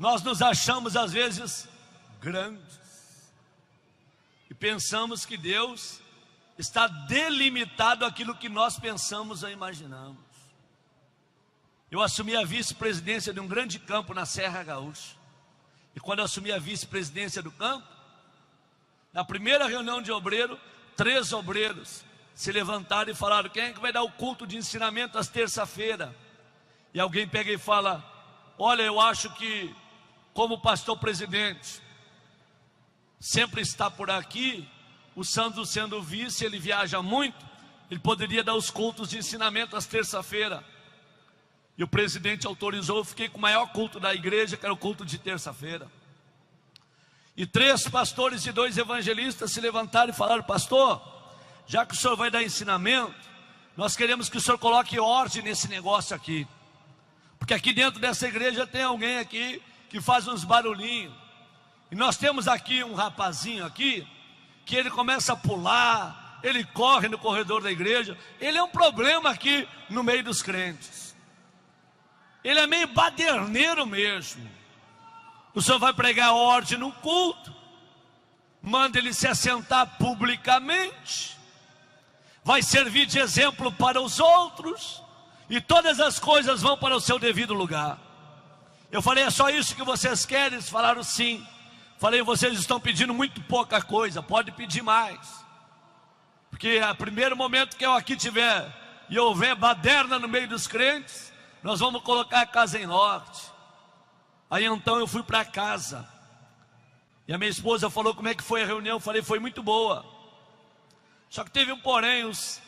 nós nos achamos às vezes grandes e pensamos que Deus está delimitado àquilo que nós pensamos ou imaginamos. Eu assumi a vice-presidência de um grande campo na Serra Gaúcha. E quando eu assumi a vice-presidência do campo, na primeira reunião de obreiro, 3 obreiros se levantaram e falaram: quem é que vai dar o culto de ensinamento às terça-feira? E alguém pega e fala: olha, eu acho que como pastor presidente sempre está por aqui, o Sandro sendo vice, ele viaja muito, ele poderia dar os cultos de ensinamento às terça-feira. E o presidente autorizou, eu fiquei com o maior culto da igreja, que era o culto de terça-feira. E 3 pastores e 2 evangelistas se levantaram e falaram: pastor, já que o senhor vai dar ensinamento, nós queremos que o senhor coloque ordem nesse negócio aqui. Porque aqui dentro dessa igreja tem alguém aqui que faz uns barulhinhos. E nós temos aqui um rapazinho aqui, que ele começa a pular, ele corre no corredor da igreja. Ele é um problema aqui no meio dos crentes. Ele é meio baderneiro mesmo. O senhor vai pregar ordem no culto, manda ele se assentar publicamente, vai servir de exemplo para os outros, e todas as coisas vão para o seu devido lugar. Eu falei: é só isso que vocês querem? Eles falaram: sim. Falei: vocês estão pedindo muito pouca coisa, pode pedir mais. Porque a primeiro momento que eu aqui tiver e houver baderna no meio dos crentes, nós vamos colocar a casa em ordem. Aí então eu fui para casa, e a minha esposa falou: como é que foi a reunião? Eu falei: foi muito boa. Só que teve um porém, os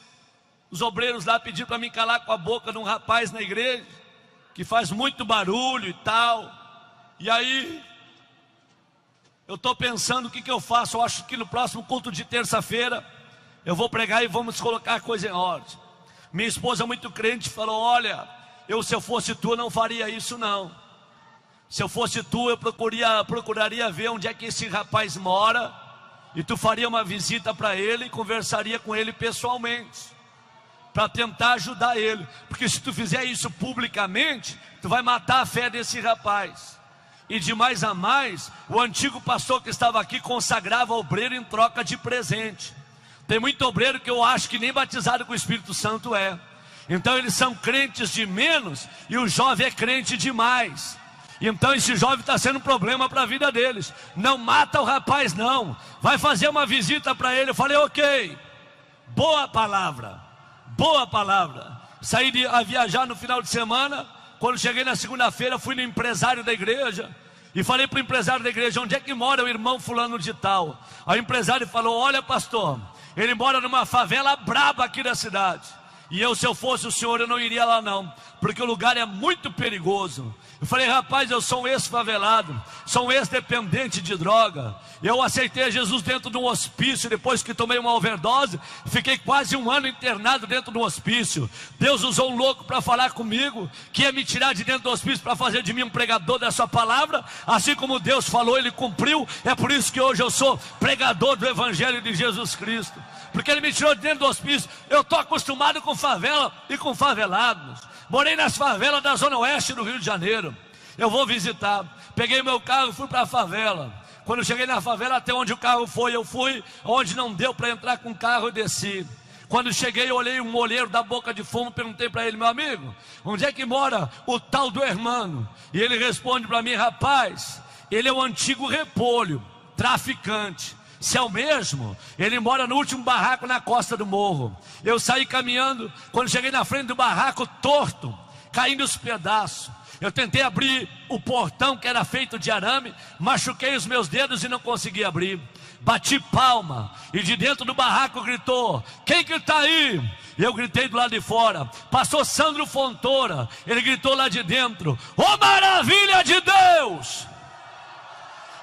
obreiros lá pediram para me calar com a boca de um rapaz na igreja, que faz muito barulho e tal. E aí eu estou pensando o que eu faço. Eu acho que no próximo culto de terça-feira eu vou pregar e vamos colocar a coisa em ordem. Minha esposa, muito crente, falou: olha, se eu fosse tu, não faria isso não. Se eu fosse tu, eu procuraria ver onde é que esse rapaz mora, e tu faria uma visita para ele e conversaria com ele pessoalmente, para tentar ajudar ele. Porque se tu fizer isso publicamente, tu vai matar a fé desse rapaz. E de mais a mais, o antigo pastor que estava aqui consagrava obreiro em troca de presente. Tem muito obreiro que eu acho que nem batizado com o Espírito Santo é. Então eles são crentes de menos, e o jovem é crente demais. Então esse jovem está sendo um problema para a vida deles. Não mata o rapaz não, vai fazer uma visita para ele. Eu falei: ok, boa palavra, boa palavra. Saí a viajar no final de semana. Quando cheguei na segunda-feira, fui no empresário da igreja e falei para o empresário da igreja: onde é que mora o irmão fulano de tal? Aí o empresário falou: olha, pastor, ele mora numa favela braba aqui da cidade. E se eu fosse o senhor, eu não iria lá não, porque o lugar é muito perigoso. Eu falei: rapaz, eu sou um ex-favelado, sou um ex-dependente de droga. Eu aceitei Jesus dentro de um hospício, depois que tomei uma overdose, fiquei quase 1 ano internado dentro de um hospício. Deus usou um louco para falar comigo, que ia me tirar de dentro do hospício para fazer de mim um pregador da sua palavra. Assim como Deus falou, Ele cumpriu. É por isso que hoje eu sou pregador do Evangelho de Jesus Cristo, porque Ele me tirou de dentro do hospício. Eu estou acostumado com favela e com favelados. Morei nas favelas da Zona Oeste do Rio de Janeiro. Eu vou visitar. Peguei meu carro e fui para a favela. Quando eu cheguei na favela, até onde o carro foi, eu fui. Onde não deu para entrar com o carro, eu desci. Quando cheguei, eu olhei um molheiro da boca de fumo, perguntei para ele: meu amigo, onde é que mora o tal do hermano? E ele responde para mim: rapaz, ele é o antigo repolho, traficante. Se é o mesmo, ele mora no último barraco na costa do morro. Eu saí caminhando, quando cheguei na frente do barraco, torto, caindo os pedaços. Eu tentei abrir o portão, que era feito de arame, machuquei os meus dedos e não consegui abrir. Bati palma, e de dentro do barraco gritou: quem que está aí? E eu gritei do lado de fora. Passou Sandro Fontoura, ele gritou lá de dentro: ô maravilha de Deus!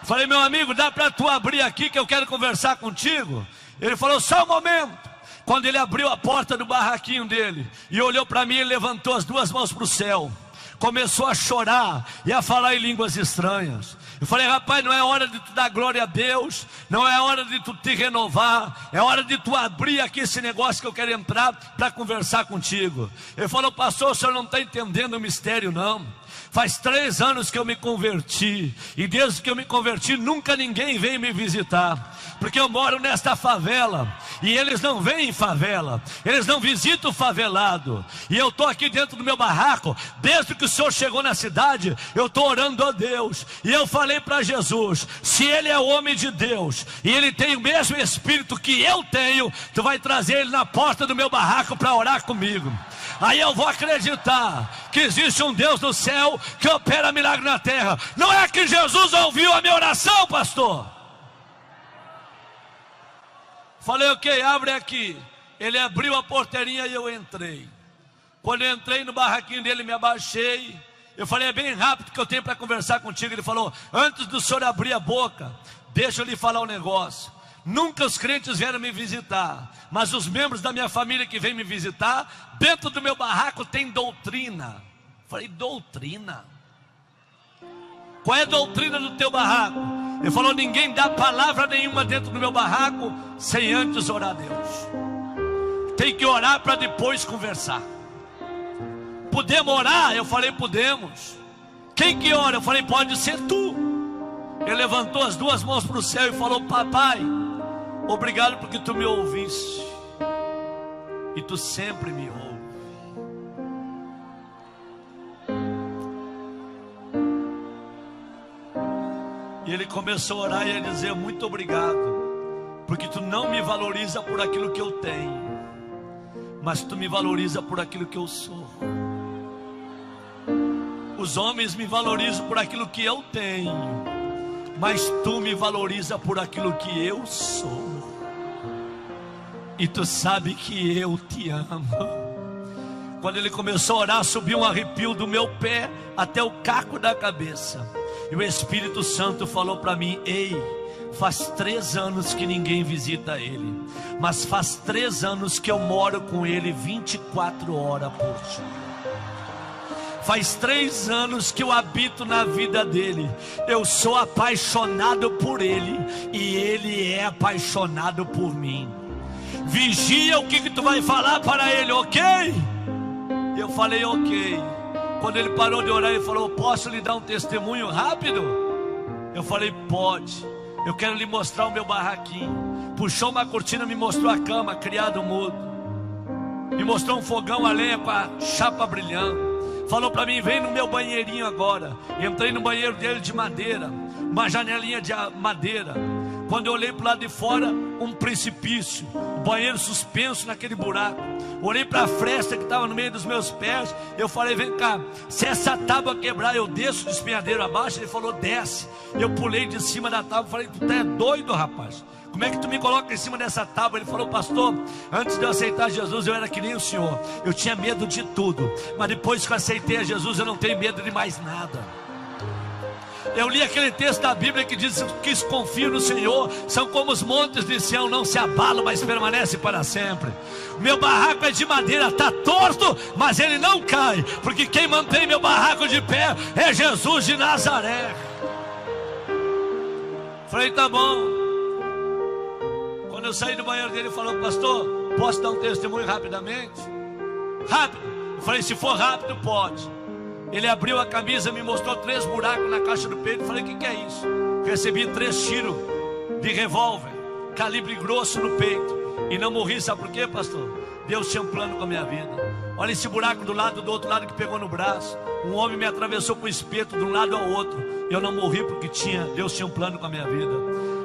Falei: meu amigo, dá para tu abrir aqui que eu quero conversar contigo? Ele falou: só um momento. Quando ele abriu a porta do barraquinho dele e olhou para mim, ele levantou as 2 mãos para o céu, começou a chorar e a falar em línguas estranhas. Eu falei: rapaz, não é hora de tu dar glória a Deus, não é hora de tu te renovar, é hora de tu abrir aqui esse negócio que eu quero entrar para conversar contigo. Ele falou: pastor, o senhor não está entendendo o mistério não. Faz 3 anos que eu me converti, e desde que eu me converti nunca ninguém veio me visitar, porque eu moro nesta favela, e eles não vêm em favela, eles não visitam o favelado, e eu estou aqui dentro do meu barraco. Desde que o Senhor chegou na cidade, eu estou orando a Deus, e eu falei para Jesus: se Ele é o homem de Deus, e Ele tem o mesmo Espírito que eu tenho, Tu vai trazer Ele na porta do meu barraco para orar comigo. Aí eu vou acreditar que existe um Deus no céu que opera milagre na terra. Não é que Jesus ouviu a minha oração, pastor? Falei: ok, abre aqui. Ele abriu a porteirinha e eu entrei. Quando eu entrei no barraquinho dele, me abaixei. Eu falei: é bem rápido que eu tenho para conversar contigo. Ele falou: antes do senhor abrir a boca, deixa eu lhe falar um negócio. Nunca os crentes vieram me visitar, mas os membros da minha família que vêm me visitar, dentro do meu barraco tem doutrina. Falei: doutrina? Qual é a doutrina do teu barraco? Ele falou: ninguém dá palavra nenhuma dentro do meu barraco sem antes orar a Deus. Tem que orar para depois conversar. Podemos orar? Eu falei: podemos. Quem que ora? Eu falei: pode ser tu. Ele levantou as 2 mãos para o céu e falou: papai, obrigado porque tu me ouviste, e tu sempre me ouves. E ele começou a orar e a dizer: muito obrigado, porque tu não me valoriza por aquilo que eu tenho, mas tu me valoriza por aquilo que eu sou. Os homens me valorizam por aquilo que eu tenho, mas tu me valoriza por aquilo que eu sou. E tu sabe que eu te amo. Quando ele começou a orar, subiu um arrepio do meu pé até o caco da cabeça. E o Espírito Santo falou para mim: ei, faz 3 anos que ninguém visita ele, mas faz 3 anos que eu moro com ele 24 horas por dia. Faz 3 anos que eu habito na vida dele. Eu sou apaixonado por ele, e ele é apaixonado por mim. Vigia o que tu vai falar para ele, ok? Eu falei: ok. Quando ele parou de orar, ele falou: posso lhe dar um testemunho rápido? Eu falei: pode. Eu quero lhe mostrar o meu barraquinho. Puxou uma cortina, me mostrou a cama, criado mudo. Me mostrou um fogão a lenha com a chapa brilhando. Falou para mim: vem no meu banheirinho agora. Entrei no banheiro dele de madeira, uma janelinha de madeira. Quando eu olhei para o lado de fora, um precipício, o banheiro suspenso naquele buraco. Olhei para a fresta que estava no meio dos meus pés. Eu falei: vem cá, se essa tábua quebrar, eu desço do espinhadeiro abaixo? Ele falou: desce. Eu pulei de cima da tábua. Falei: tu tá doido, rapaz? Como é que tu me coloca em cima dessa tábua? Ele falou: pastor, antes de eu aceitar Jesus, eu era que nem o senhor. Eu tinha medo de tudo, mas depois que eu aceitei a Jesus, eu não tenho medo de mais nada. Eu li aquele texto da Bíblia que diz que os que confiam no Senhor são como os montes de Sião, não se abalam, mas permanecem para sempre. O meu barraco é de madeira, está torto, mas ele não cai, porque quem mantém meu barraco de pé é Jesus de Nazaré. Falei: tá bom. Quando eu saí do banheiro dele, ele falou: pastor, posso dar um testemunho rapidamente? Rápido. Eu falei: se for rápido, pode. Ele abriu a camisa, me mostrou 3 buracos na caixa do peito. Falei: o que é isso? Recebi 3 tiros de revólver, calibre grosso no peito, e não morri. Sabe por quê, pastor? Deus tinha um plano com a minha vida. Olha esse buraco do outro lado que pegou no braço. Um homem me atravessou com o espeto de um lado ao outro. Eu não morri porque Deus tinha um plano com a minha vida.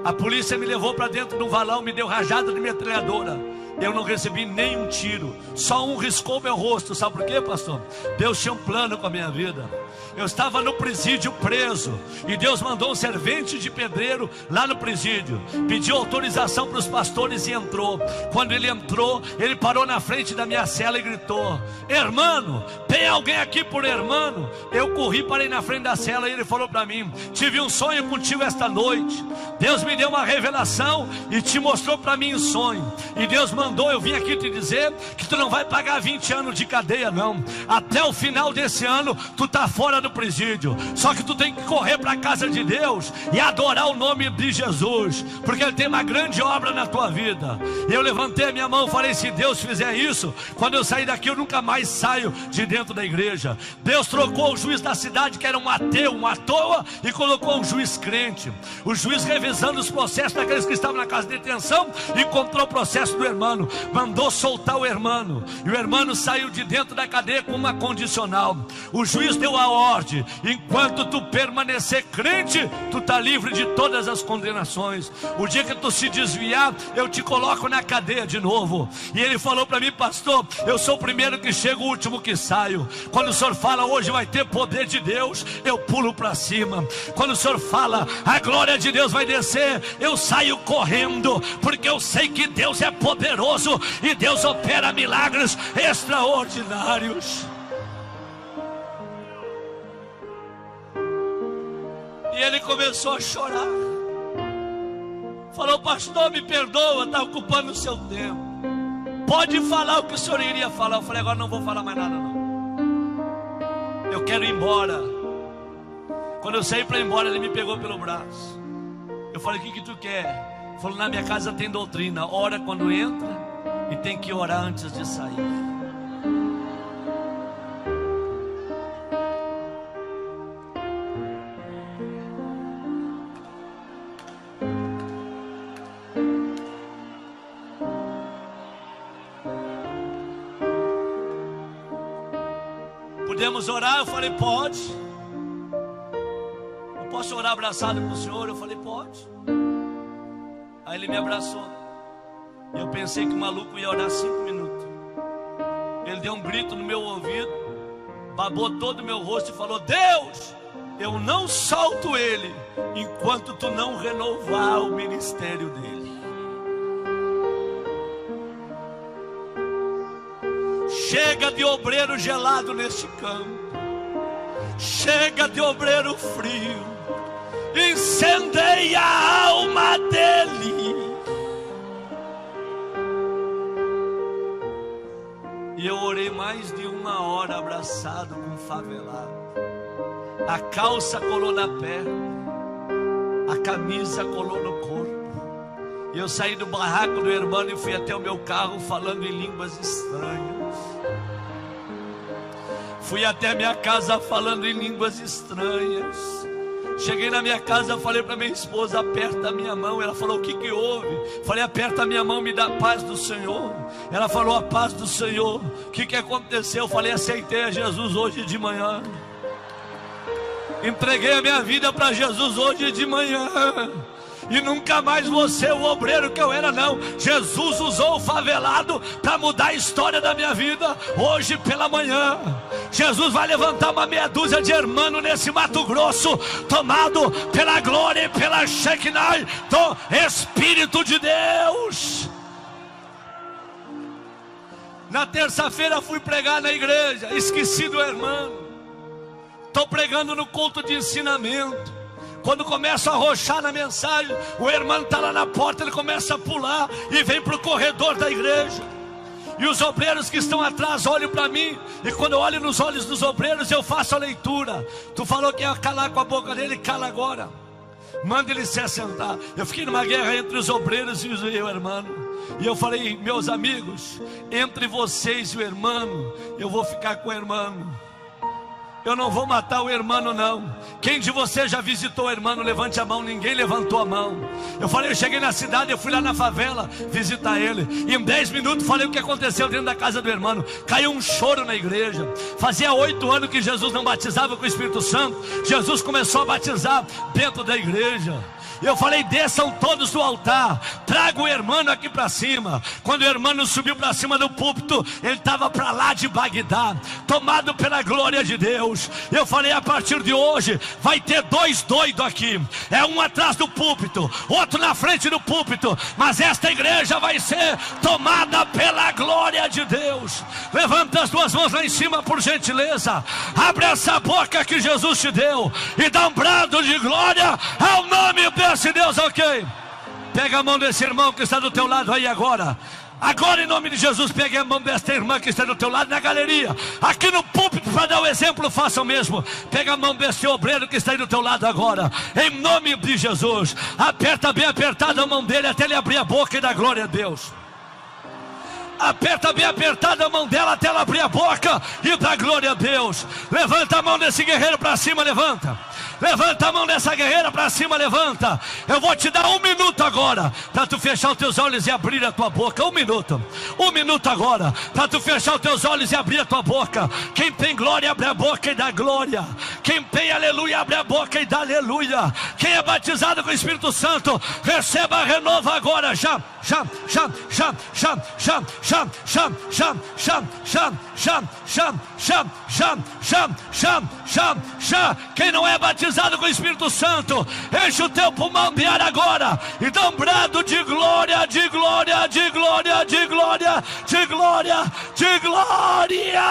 A polícia me levou para dentro de um valão, me deu rajada de metralhadora. Eu não recebi nenhum tiro, só um riscou meu rosto. Sabe por quê, pastor? Deus tinha um plano com a minha vida. Eu estava no presídio preso, e Deus mandou um servente de pedreiro lá no presídio. Pediu autorização para os pastores e entrou. Quando ele entrou, ele parou na frente da minha cela e gritou: hermano, tem alguém aqui por hermano? Eu corri, parei na frente da cela, e ele falou para mim: tive um sonho contigo esta noite. Deus me deu uma revelação e te mostrou para mim o sonho. E Deus mandou eu vim aqui te dizer que tu não vai pagar 20 anos de cadeia, não. Até o final desse ano tu tá fora do presídio. Só que tu tem que correr para a casa de Deus e adorar o nome de Jesus, porque Ele tem uma grande obra na tua vida. Eu levantei a minha mão e falei: se Deus fizer isso, quando eu sair daqui eu nunca mais saio de dentro da igreja. Deus trocou o juiz da cidade, que era um ateu, um à toa, e colocou um juiz crente. O juiz, revisando os processos daqueles que estavam na casa de detenção, encontrou o processo do irmão, mandou soltar o irmão, e o irmão saiu de dentro da cadeia com uma condicional. O juiz deu a ordem: enquanto tu permanecer crente, tu está livre de todas as condenações. O dia que tu se desviar, eu te coloco na cadeia de novo. E ele falou para mim: pastor, eu sou o primeiro que chego, o último que saio. Quando o senhor fala hoje vai ter poder de Deus, eu pulo para cima. Quando o senhor fala a glória de Deus vai descer, eu saio correndo, porque eu sei que Deus é poderoso e Deus opera milagres extraordinários. E ele começou a chorar. Falou: pastor, me perdoa, está ocupando o seu tempo. Pode falar o que o senhor iria falar. Eu falei: agora não vou falar mais nada não. Eu quero ir embora. Quando eu saí para ir embora, ele me pegou pelo braço. Eu falei: o que tu quer? Ele falou: na minha casa tem doutrina. Ora quando entra e tem que orar antes de sair. Podemos orar? Eu falei: pode. Eu posso orar abraçado com o senhor? Eu falei: pode. Aí ele me abraçou. Eu pensei que o maluco ia orar 5 minutos. Ele deu um grito no meu ouvido, babou todo o meu rosto e falou: Deus, eu não solto ele enquanto tu não renovar o ministério dele. Chega de obreiro gelado neste campo. Chega de obreiro frio. Incendeia a alma dele. E eu orei mais de 1 hora abraçado com um favelado. A calça colou na perna, a camisa colou no corpo. E eu saí do barraco do irmão e fui até o meu carro falando em línguas estranhas. Fui até minha casa falando em línguas estranhas. Cheguei na minha casa, falei para minha esposa: aperta a minha mão. Ela falou: o que que houve? Falei: aperta a minha mão, me dá a paz do Senhor. Ela falou: a paz do Senhor. O que que aconteceu? Eu falei: aceitei a Jesus hoje de manhã. Entreguei a minha vida para Jesus hoje de manhã. E nunca mais vou ser o obreiro que eu era não. Jesus usou o favelado para mudar a história da minha vida. Hoje pela manhã Jesus vai levantar uma meia dúzia de irmãos nesse Mato Grosso, tomado pela glória e pela Shekinah do Espírito de Deus. Na terça-feira fui pregar na igreja, esqueci do irmão. Estou pregando no culto de ensinamento. Quando começa a arrochar na mensagem, o irmão está lá na porta, ele começa a pular e vem para o corredor da igreja. E os obreiros que estão atrás olham para mim, e quando eu olho nos olhos dos obreiros, eu faço a leitura. Tu falou que ia calar com a boca dele, cala agora. Manda ele se assentar. Eu fiquei numa guerra entre os obreiros e o irmão. E eu falei: meus amigos, entre vocês e o irmão, eu vou ficar com o irmão. Eu não vou matar o irmão não. Quem de vocês já visitou o irmão? Levante a mão. Ninguém levantou a mão. Eu falei: eu cheguei na cidade, eu fui lá na favela visitar ele. E em 10 minutos falei o que aconteceu dentro da casa do irmão. Caiu um choro na igreja. Fazia 8 anos que Jesus não batizava com o Espírito Santo. Jesus começou a batizar dentro da igreja. Eu falei: desçam todos do altar, traga o irmão aqui para cima. Quando o irmão subiu para cima do púlpito, ele estava para lá de Bagdá, tomado pela glória de Deus. Eu falei: a partir de hoje vai ter 2 doidos aqui, é um atrás do púlpito, outro na frente do púlpito, mas esta igreja vai ser tomada pela glória de Deus. Levanta as 2 mãos lá em cima, por gentileza. Abre essa boca que Jesus te deu e dá um brado de glória ao nome desse Deus, ok? Pega a mão desse irmão que está do teu lado aí agora. Agora, em nome de Jesus, pegue a mão desta irmã que está do teu lado na galeria, aqui no púlpito, para dar o exemplo, faça o mesmo. Pega a mão desse obreiro que está aí do teu lado agora, em nome de Jesus. Aperta bem apertada a mão dele até ele abrir a boca e dar glória a Deus. Aperta bem apertada a mão dela até ela abrir a boca e dá glória a Deus. Levanta a mão desse guerreiro para cima, levanta. Levanta a mão dessa guerreira para cima, levanta. Eu vou te dar 1 minuto agora para tu fechar os teus olhos e abrir a tua boca. 1 minuto. 1 minuto agora para tu fechar os teus olhos e abrir a tua boca. Quem tem glória, abre a boca e dá glória. Quem tem aleluia, abre a boca e dá aleluia. Quem é batizado com o Espírito Santo, receba a renovo agora. Já. Quem não é batizado com o Espírito Santo, enche o teu pulmão de ar agora e dá um brado de glória, de glória, de glória, de glória, de glória, de glória.